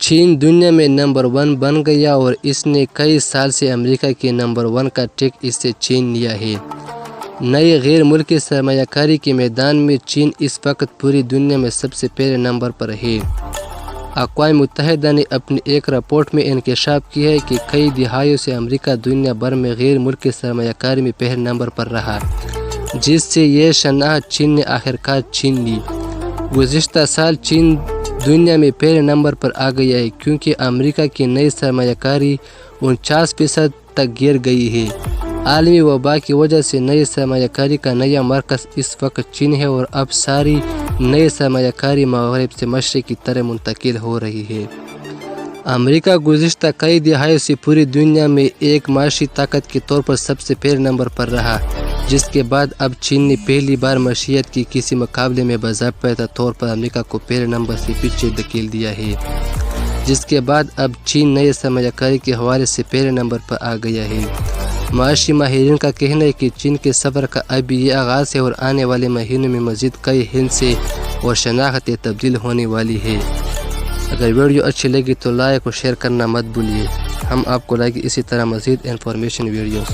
چین دنیا میں نمبر 1 بن گیا اور اس نے کئی سال سے امریکہ کے نمبر 1 کا ٹیک اس سے چھین لیا ہے۔ نئے غیر ملکی سرمایہ کاری کے میدان میں چین اس وقت پوری دنیا میں سب سے پہلے نمبر پر ہے۔ اقوام متحدہ نے اپنی ایک رپورٹ میں انکشاف کیا ہے کہ کئی دہائیوں سے امریکہ دنیا بھر میں غیر ملکی سرمایہ کاری میں پہلے نمبر پر رہا، جس سے یہ شناخت چین نے آخرکار چھین لی۔ گزشتہ سال چین دنیا میں پہلے نمبر پر آ گیا ہے کیونکہ امریکہ کی نئی سرمایہ کاری 49% تک گر گئی ہے۔ عالمی وبا کی وجہ سے نئی سرمایہ کاری کا نیا مرکز اس وقت چین ہے اور اب ساری نئی سرمایہ کاری مغرب سے مشرق کی طرف منتقل ہو رہی ہے۔ امریکہ گزشتہ کئی دہائیوں سے پوری دنیا میں ایک معاشی طاقت کے طور پر سب سے پہلے نمبر پر رہا، جس کے بعد اب چین نے پہلی بار معیشت کی کسی مقابلے میں باضابطہ طور پر امریکہ کو پہلے نمبر سے پیچھے دھکیل دیا ہے، جس کے بعد اب چین نئے سرمایہ کاری کے حوالے سے پہلے نمبر پر آ گیا ہے۔ معاشی ماہرین کا کہنا ہے کہ چین کے سفر کا ابھی یہ آغاز ہے اور آنے والے مہینوں میں مزید کئی ہندسے اور شناختیں تبدیل ہونے والی ہے۔ اگر ویڈیو اچھی لگی تو لائک اور شیئر کرنا مت بھولیے۔ ہم آپ کو لائک اسی طرح مزید انفارمیشن ویڈیوز